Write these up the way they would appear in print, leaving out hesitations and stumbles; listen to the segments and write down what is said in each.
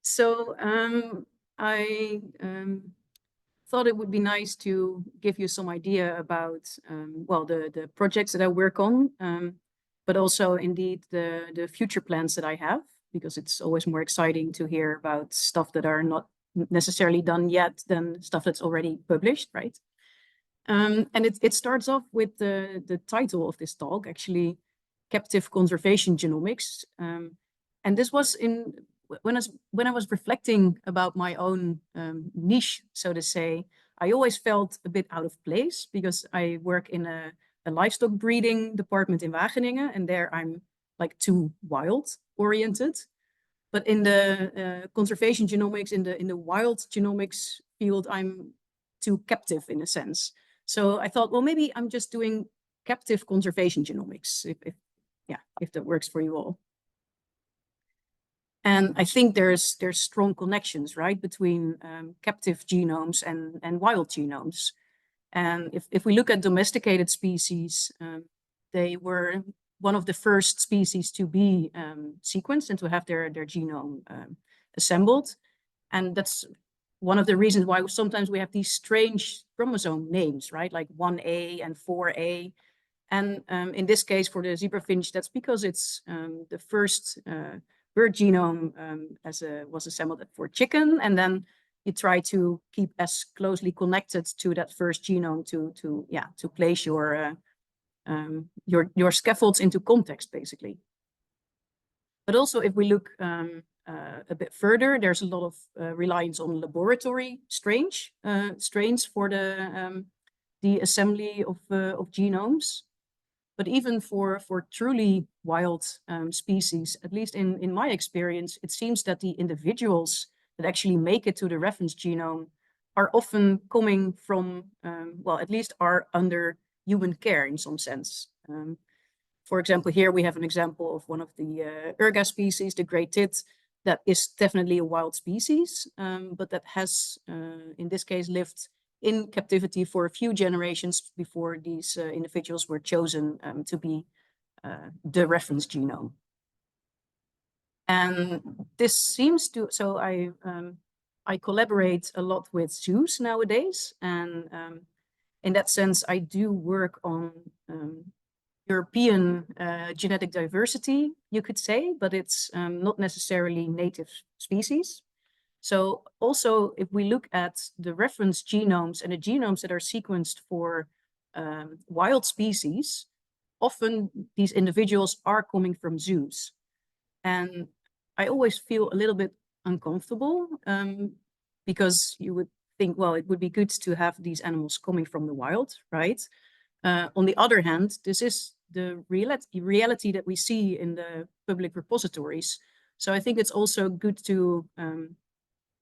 So I thought it would be nice to give you some idea about, well, the projects that I work on, but also indeed the future plans that I have, because it's always more exciting to hear about stuff that are not necessarily done yet than stuff that's already published, right? And it starts off with the title of this talk, actually, Captive Conservation Genomics. And this was when I was reflecting about my own niche, so to say. I always felt a bit out of place because I work in a livestock breeding department in Wageningen, and there I'm like too wild oriented. But in the conservation genomics, in the wild genomics field, I'm too captive in a sense. So I thought, well, maybe I'm just doing captive conservation genomics, if that works for you all. And I think there's strong connections, right, between captive genomes and wild genomes. And if we look at domesticated species, they were one of the first species to be sequenced and to have their genome assembled. And that's one of the reasons why sometimes we have these strange chromosome names, right, like 1A and 4A. And in this case, for the zebrafinch, that's because it's the first bird genome was assembled for chicken, and then you try to keep as closely connected to that first genome to place your scaffolds into context, basically. But also, if we look a bit further, there's a lot of reliance on laboratory strains for the assembly of genomes. But even for truly wild species, at least in my experience, it seems that the individuals that actually make it to the reference genome are often coming from, well, at least are under human care in some sense. For example, here we have an example of one of the ERGA species, the great tit, that is definitely a wild species, but that has, in this case, lived in captivity for a few generations before these individuals were chosen to be the reference genome. And this seems to, so I collaborate a lot with zoos nowadays. And in that sense, I do work on European genetic diversity, you could say, but it's not necessarily native species. So also, if we look at the reference genomes and the genomes that are sequenced for wild species, often these individuals are coming from zoos. And I always feel a little bit uncomfortable because you would think, well, it would be good to have these animals coming from the wild, right? On the other hand, this is the reality that we see in the public repositories. So I think it's also good to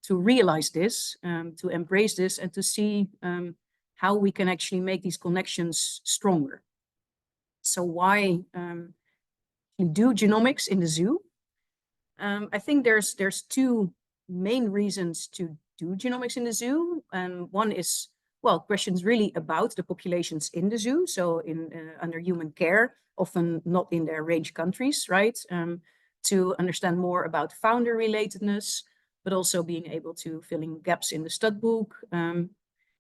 realize this, to embrace this, and to see how we can actually make these connections stronger. So why do genomics in the zoo? I think there's two main reasons to do genomics in the zoo. One is, well, questions really about the populations in the zoo, so under human care, often not in their range countries, right? To understand more about founder relatedness, but also being able to fill in gaps in the stud book,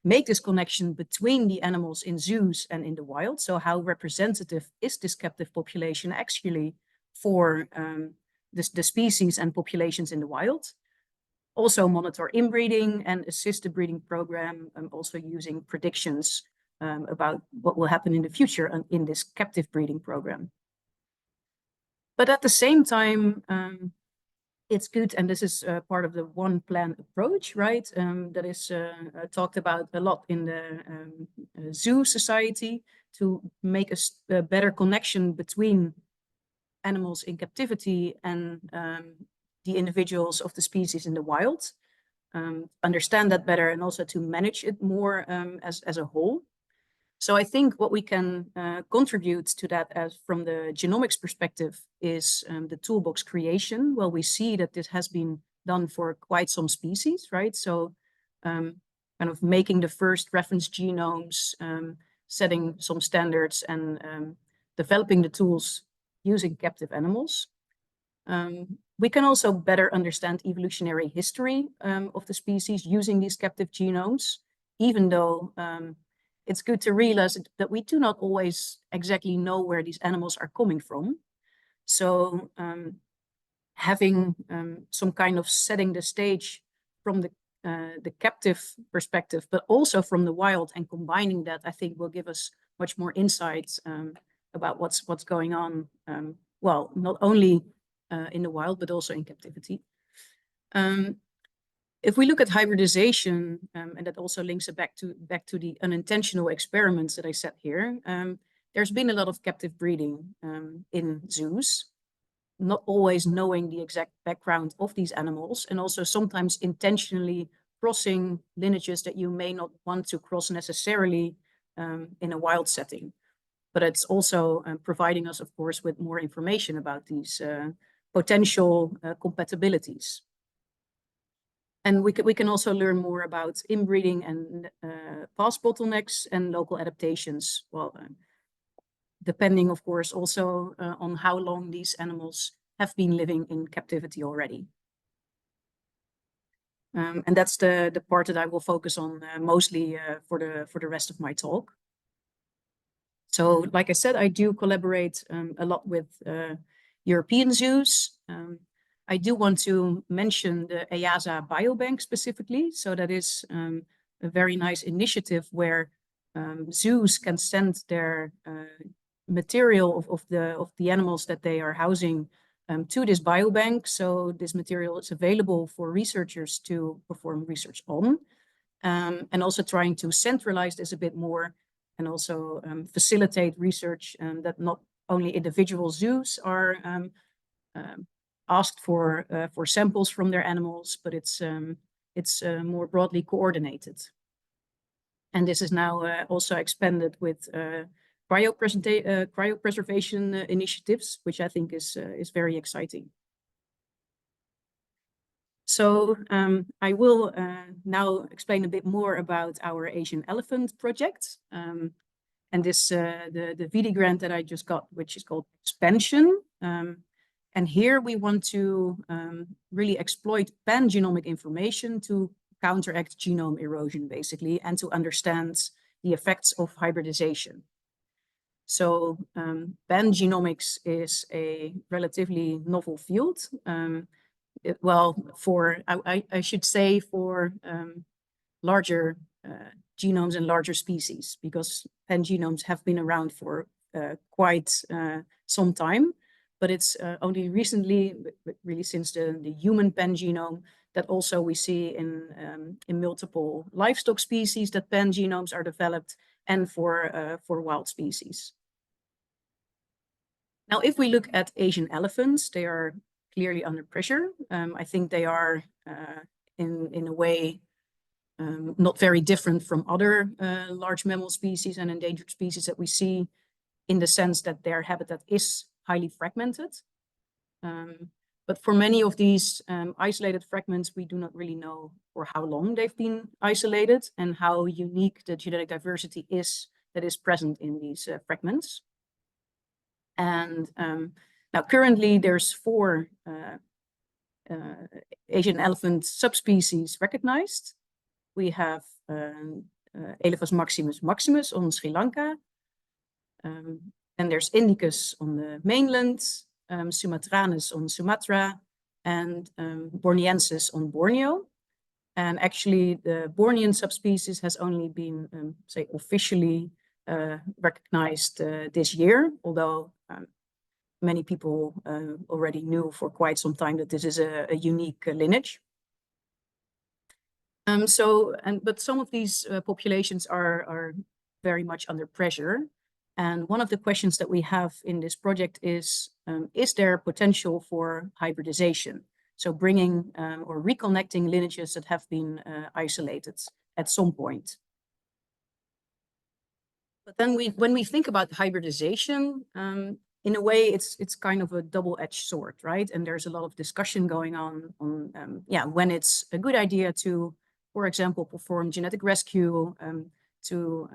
make this connection between the animals in zoos and in the wild. So how representative is this captive population actually for the species and populations in the wild? Also monitor inbreeding and assist the breeding program, also using predictions about what will happen in the future in this captive breeding program. But at the same time, it's good, and this is part of the one plan approach, right? That is talked about a lot in the zoo society, to make a better connection between animals in captivity and the individuals of the species in the wild, understand that better, and also to manage it more as a whole. So I think what we can contribute to that as from the genomics perspective is the toolbox creation. Well, we see that this has been done for quite some species, right? So kind of making the first reference genomes, setting some standards, and developing the tools using captive animals. We can also better understand evolutionary history of the species using these captive genomes, even though it's good to realize that we do not always exactly know where these animals are coming from. So having some kind of setting the stage from the captive perspective, but also from the wild, and combining that, I think will give us much more insights about what's going on. Well, not only in the wild, but also in captivity. If we look at hybridization, and that also links it back to the unintentional experiments that I said here, there's been a lot of captive breeding in zoos, not always knowing the exact background of these animals, and also sometimes intentionally crossing lineages that you may not want to cross necessarily in a wild setting. But it's also providing us, of course, with more information about these potential compatibilities. And we can also learn more about inbreeding and past bottlenecks and local adaptations. Well, depending, of course, also on how long these animals have been living in captivity already. And that's the part that I will focus on mostly for the rest of my talk. So, like I said, I do collaborate a lot with European zoos. I do want to mention the EASA Biobank specifically. So that is a very nice initiative where zoos can send their material of the animals that they are housing to this biobank. So this material is available for researchers to perform research on, and also trying to centralize this a bit more, and also facilitate research that not only individual zoos are asked for samples from their animals, but it's more broadly coordinated. And this is now also expanded with cryopreservation initiatives, which I think is very exciting. So I will now explain a bit more about our Asian elephant project. And this, the VD grant that I just got, which is called Expansion. And here we want to really exploit pan-genomic information to counteract genome erosion, basically, and to understand the effects of hybridization. So pan-genomics is a relatively novel field. I should say for larger genomes and larger species, because pan-genomes have been around for quite some time. But it's only recently, really since the human pan-genome, that also we see in multiple livestock species that pan-genomes are developed, and for wild species. Now, if we look at Asian elephants, they are clearly under pressure. I think they are in a way not very different from other large mammal species and endangered species that we see, in the sense that their habitat is highly fragmented. But for many of these isolated fragments, we do not really know for how long they've been isolated and how unique the genetic diversity is that is present in these fragments. And now currently there's 4 Asian elephant subspecies recognized. We have Elephas maximus maximus on Sri Lanka. And there's Indicus on the mainland, Sumatranus on Sumatra, and Borneensis on Borneo. And actually the Bornean subspecies has only been, say, officially recognized this year, although many people already knew for quite some time that this is a unique lineage. But some of these populations are very much under pressure. And one of the questions that we have in this project is there potential for hybridization? So bringing or reconnecting lineages that have been isolated at some point. But then when we think about hybridization, in a way, it's kind of a double-edged sword, right? And there's a lot of discussion going on when it's a good idea to, for example, perform genetic rescue, to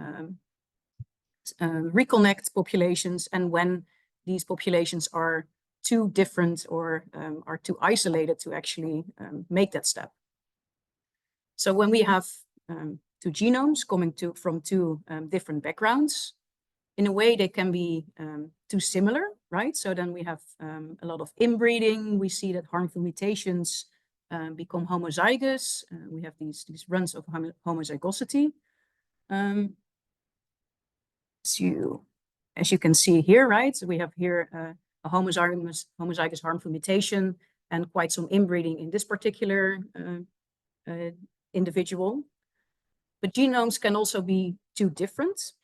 reconnect populations, and when these populations are too different or are too isolated to actually make that step. So when we have two genomes coming from two different backgrounds, in a way they can be too similar, right? So then we have a lot of inbreeding. We see that harmful mutations become homozygous. We have these runs of homozygosity. As you can see here, right? So we have here a homozygous harmful mutation and quite some inbreeding in this particular individual. But genomes can also be too different.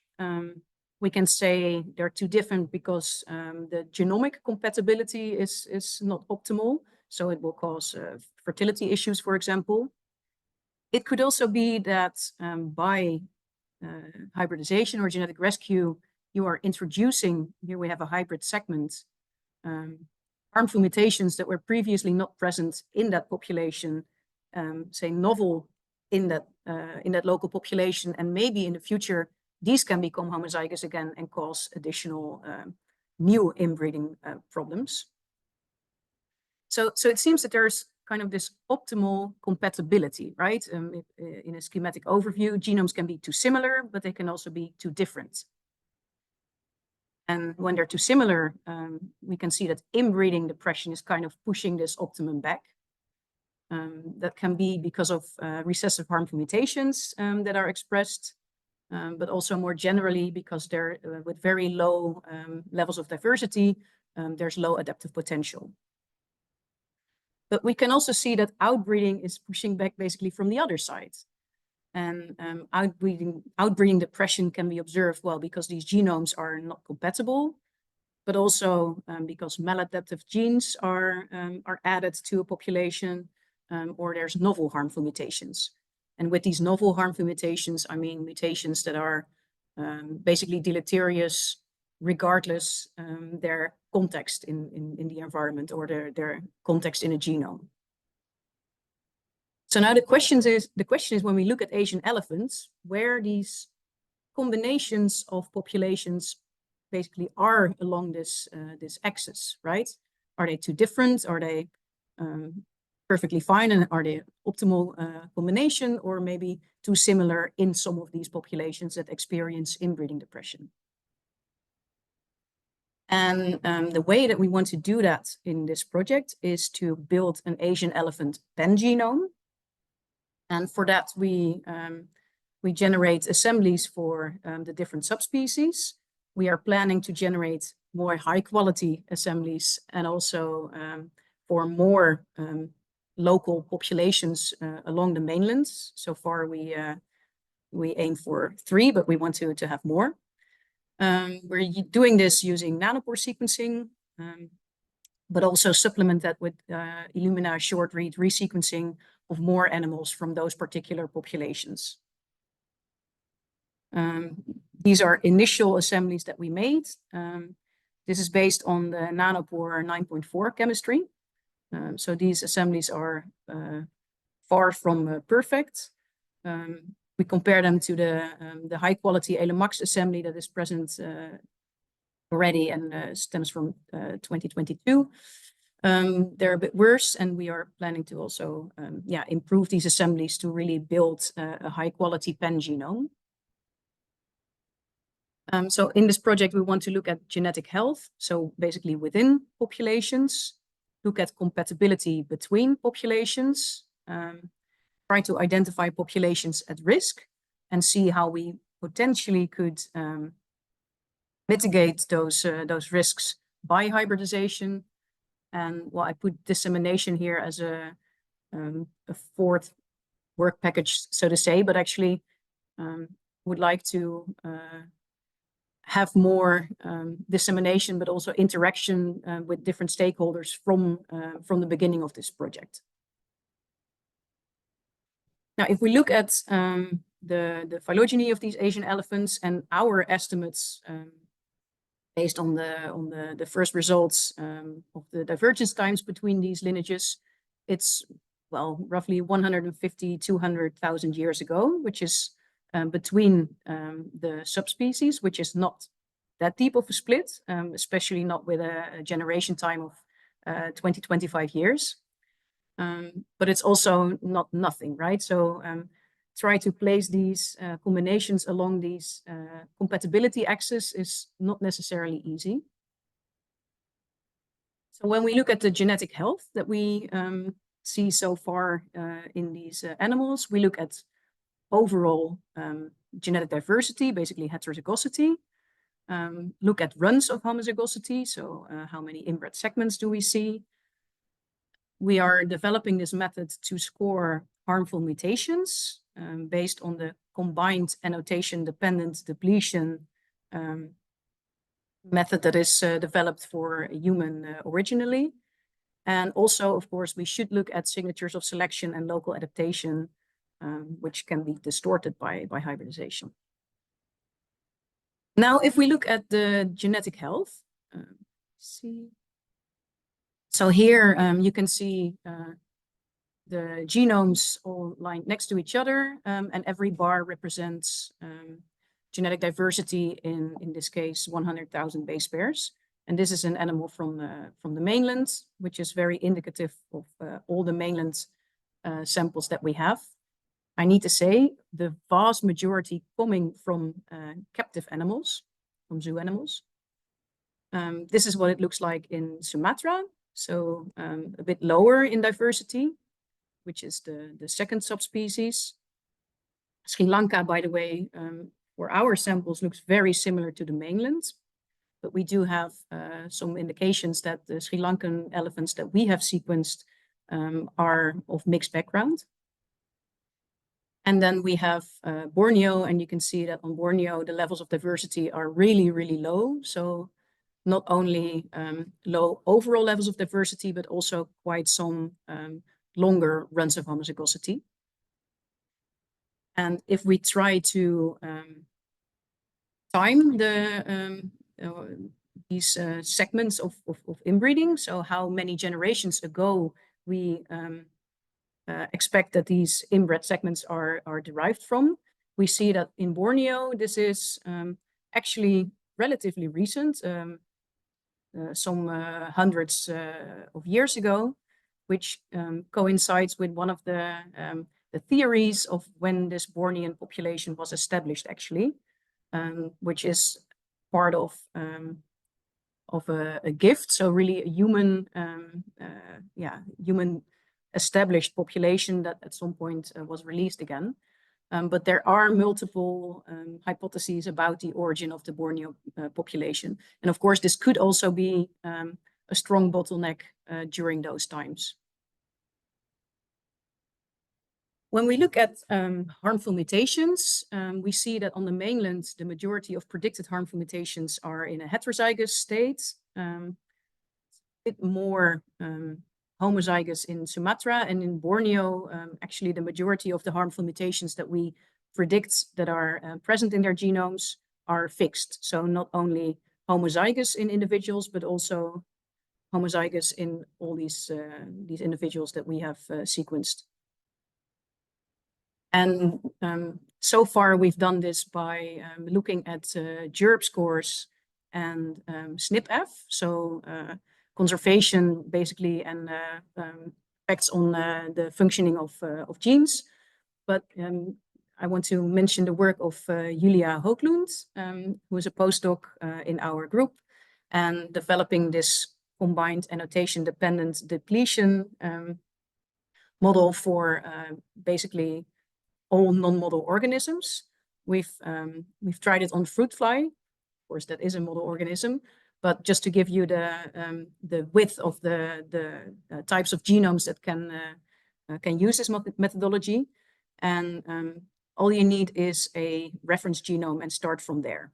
We can say they're too different because the genomic compatibility is not optimal. So it will cause fertility issues, for example. It could also be that by hybridization or genetic rescue, you are introducing, here we have a hybrid segment, harmful mutations that were previously not present in that population, say novel in that local population, and maybe in the future, these can become homozygous again and cause additional new inbreeding problems. So it seems that there's kind of this optimal compatibility, right? In a schematic overview, genomes can be too similar, but they can also be too different. And when they're too similar, we can see that inbreeding depression is kind of pushing this optimum back. That can be because of recessive harmful mutations that are expressed, but also more generally because they're with very low levels of diversity, there's low adaptive potential. But we can also see that outbreeding is pushing back basically from the other side. And outbreeding depression can be observed, well, because these genomes are not compatible, but also because maladaptive genes are added to a population, or there's novel harmful mutations. And with these novel harmful mutations, I mean mutations that are basically deleterious regardless their context in the environment or their context in a genome. So now the question is when we look at Asian elephants, where these combinations of populations basically are along this axis, right? Are they too different? Are they perfectly fine? And are they optimal combination, or maybe too similar in some of these populations that experience inbreeding depression? And the way that we want to do that in this project is to build an Asian elephant pangenome. And for that, we generate assemblies for the different subspecies. We are planning to generate more high quality assemblies and also for more local populations along the mainlands. So far, we aim for 3, but we want to have more. We're doing this using nanopore sequencing, but also supplement that with Illumina short read resequencing of more animals from those particular populations. These are initial assemblies that we made. This is based on the nanopore 9.4 chemistry. So these assemblies are far from perfect. We compare them to the high quality ELEMAX assembly that is present already and stems from 2022. They're a bit worse, and we are planning to also improve these assemblies to really build a high quality pangenome. So in this project, we want to look at genetic health. So basically within populations, look at compatibility between populations, try to identify populations at risk and see how we potentially could mitigate those risks by hybridization. And well, I put dissemination here as a fourth work package, so to say, but actually would like to have more dissemination, but also interaction with different stakeholders from the beginning of this project. Now, if we look at the phylogeny of these Asian elephants and our estimates based on the first results of the divergence times between these lineages, it's, well, roughly 150, 200,000 years ago, which is between the subspecies, which is not that deep of a split, especially not with a generation time of 20, 25 years. But it's also not nothing, right? So try to place these combinations along these compatibility axis is not necessarily easy. So when we look at the genetic health that we see so far in these animals, we look at overall genetic diversity, basically heterozygosity, look at runs of homozygosity, so how many inbred segments do we see. We are developing this method to score harmful mutations based on the combined annotation-dependent depletion method that is developed for human originally. And also, of course, we should look at signatures of selection and local adaptation, which can be distorted by hybridization. Now, if we look at the genetic health, so here you can see the genomes all lined next to each other, and every bar represents genetic diversity in this case, 100,000 base pairs. And this is an animal from the mainland, which is very indicative of all the mainland samples that we have. I need to say the vast majority coming from captive animals, from zoo animals. This is what it looks like in Sumatra, so a bit lower in diversity, which is the second subspecies. Sri Lanka, by the way, for our samples looks very similar to the mainland, but we do have some indications that the Sri Lankan elephants that we have sequenced are of mixed background. And then we have Borneo, and you can see that on Borneo, the levels of diversity are really, really low. So not only low overall levels of diversity, but also quite some longer runs of homozygosity. And if we try to time these segments of inbreeding, so how many generations ago we expect that these inbred segments are derived from, we see that in Borneo, this is actually relatively recent, some hundreds of years ago, which coincides with one of the theories of when this Bornean population was established, actually, which is part of a gift, so really a human, human established population that at some point was released again. But there are multiple hypotheses about the origin of the Borneo population. And of course, this could also be a strong bottleneck during those times. When we look at harmful mutations, we see that on the mainland, the majority of predicted harmful mutations are in a heterozygous state, a bit more homozygous in Sumatra, and in Borneo, actually the majority of the harmful mutations that we predict that are present in their genomes are fixed. So not only homozygous in individuals, but also homozygous in all these individuals that we have sequenced. And so far we've done this by looking at GERB scores and SNP-F, so conservation basically, and effects on the functioning of genes. But I want to mention the work of Julia Hooglund, who is a postdoc in our group, and developing this combined annotation-dependent depletion model for basically all non-model organisms. We've tried it on fruit fly. Of course, that is a model organism. But just to give you the width of the types of genomes that can use this methodology, and all you need is a reference genome and start from there.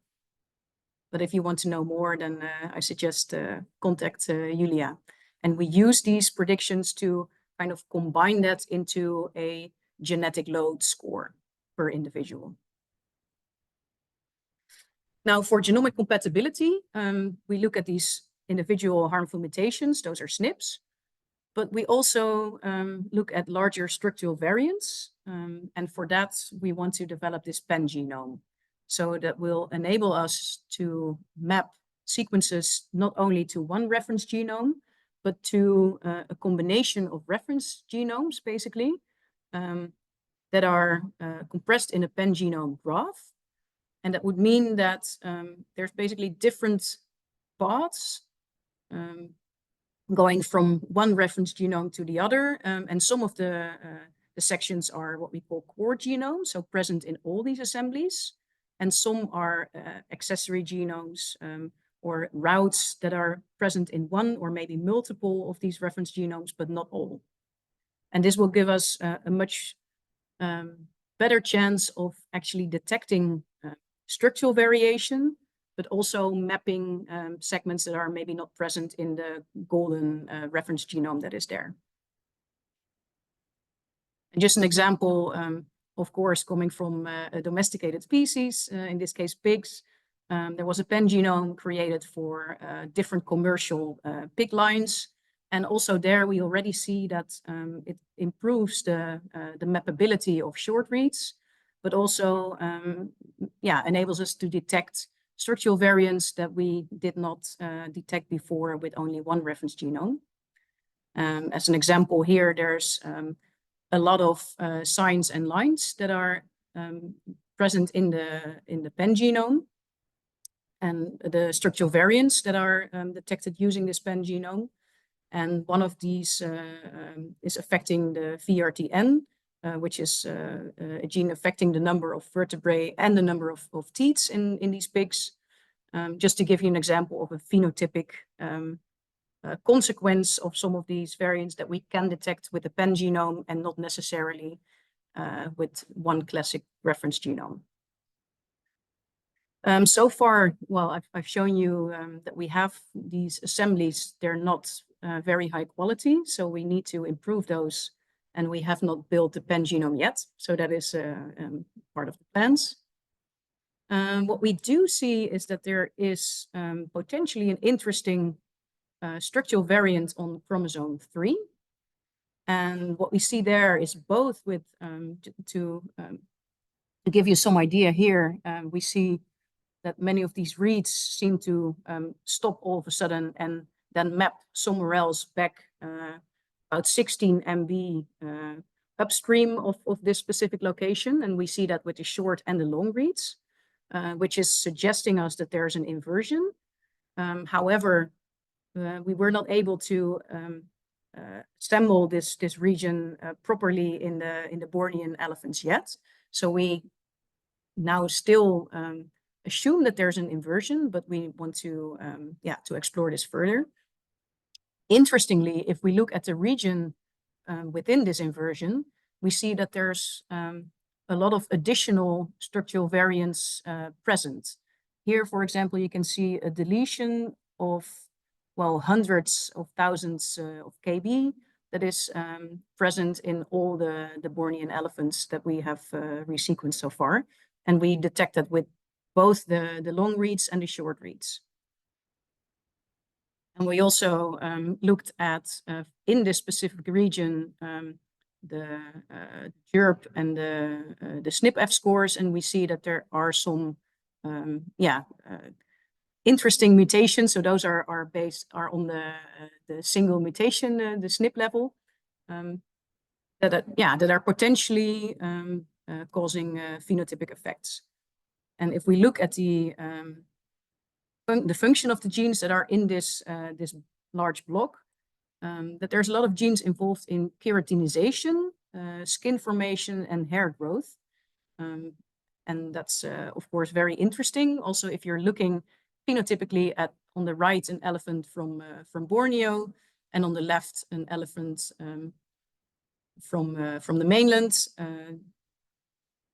But if you want to know more, then I suggest contact Julia. And we use these predictions to kind of combine that into a genetic load score per individual. Now, for genomic compatibility, we look at these individual harmful mutations, those are SNPs, but we also look at larger structural variants. And for that, we want to develop this pan-genome. So that will enable us to map sequences not only to one reference genome, but to a combination of reference genomes, basically, that are compressed in a pan-genome graph. And that would mean that there's basically different paths going from one reference genome to the other. And some of the sections are what we call core genomes, so present in all these assemblies. And some are accessory genomes or routes that are present in one or maybe multiple of these reference genomes, but not all. And this will give us a much better chance of actually detecting structural variation, but also mapping segments that are maybe not present in the golden reference genome that is there. And just an example, of course, coming from a domesticated species, in this case pigs, there was a pan-genome created for different commercial pig lines. And also there we already see that it improves the mappability of short reads, but also enables us to detect structural variants that we did not detect before with only one reference genome. As an example here, there's a lot of signs and lines that are present in the pan-genome, and the structural variants that are detected using this pan-genome. And one of these is affecting the VRTN, which is a gene affecting the number of vertebrae and the number of teats in these pigs. Just to give you an example of a phenotypic consequence of some of these variants that we can detect with the pan-genome and not necessarily with one classic reference genome. So far, well, I've shown you that we have these assemblies. They're not very high quality, so we need to improve those, and we have not built the pan-genome yet, so that is part of the plans. What we do see is that there is potentially an interesting structural variant on chromosome 3. And what we see there is both with, to give you some idea here, we see that many of these reads seem to stop all of a sudden and then map somewhere else back about 16 MB upstream of this specific location. And we see that with the short and the long reads, which is suggesting us that there's an inversion. However, we were not able to assemble this region properly in the Bornean elephants yet. So we now still assume that there's an inversion, but we want to explore this further. Interestingly, if we look at the region within this inversion, we see that there's a lot of additional structural variants present. Here, for example, you can see a deletion of, well, hundreds of thousands of kb that is present in all the Bornean elephants that we have resequenced so far. And we detect that with both the long reads and the short reads. And we also looked at, in this specific region, the JERP and the SNP-F scores, and we see that there are some interesting mutations. So those are on the single mutation, the SNP level, that are potentially causing phenotypic effects. And if we look at the function of the genes that are in this large block, that there's a lot of genes involved in keratinization, skin formation, and hair growth. And that's, of course, very interesting. Also, if you're looking phenotypically at, on the right, an elephant from Borneo, and on the left, an elephant from the mainland,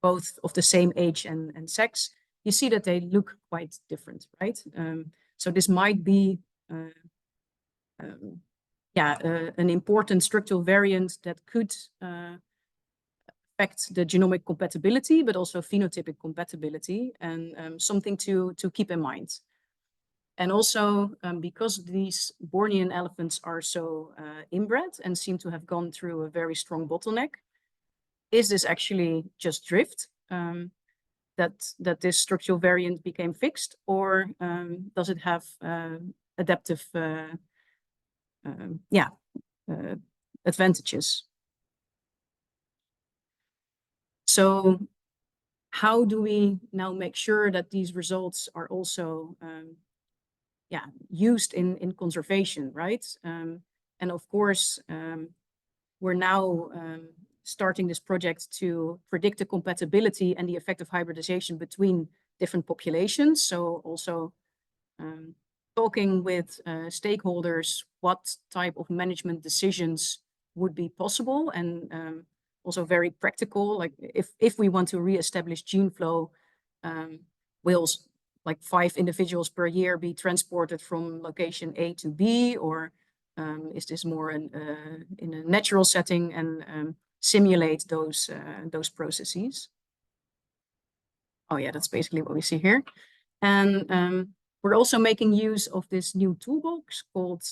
both of the same age and sex, you see that they look quite different, right? So this might be an important structural variant that could affect the genomic compatibility, but also phenotypic compatibility, and something to keep in mind. And also, because these Bornean elephants are so inbred and seem to have gone through a very strong bottleneck, is this actually just drift, that this structural variant became fixed, or does it have adaptive advantages. So how do we now make sure that these results are also used in conservation, right? And of course, we're now starting this project to predict the compatibility and the effect of hybridization between different populations. So also talking with stakeholders, what type of management decisions would be possible, and also very practical, like if we want to reestablish gene flow, will like 5 individuals per year be transported from location A to B, or is this more in a natural setting, and simulate those processes? Oh yeah, that's basically what we see here. And we're also making use of this new toolbox called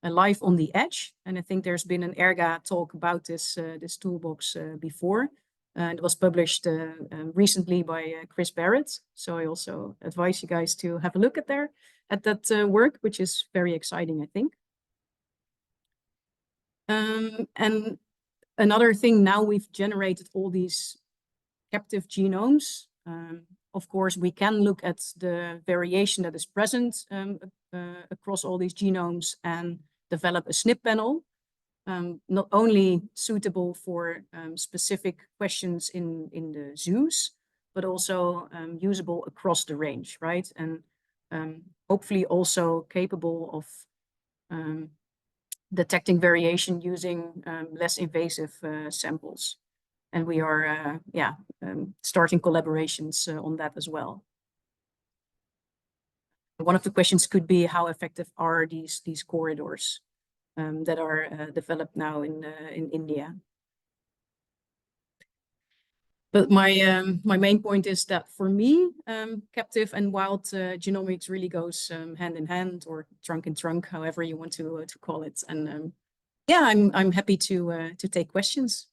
Life on the Edge. And I think there's been an ERGA talk about this toolbox before. And it was published recently by Chris Barrett. So I also advise you guys to have a look at that work, which is very exciting, I think. And another thing, now we've generated all these captive genomes. Of course, we can look at the variation that is present across all these genomes and develop a SNP panel, not only suitable for specific questions in the zoos, but also usable across the range, right? And hopefully also capable of detecting variation using less invasive samples. And we are starting collaborations on that as well. One of the questions could be, how effective are these corridors that are developed now in India? But my main point is that for me, captive and wild genomics really goes hand in hand, or trunk in trunk, however you want to call it. And yeah, I'm happy to take questions.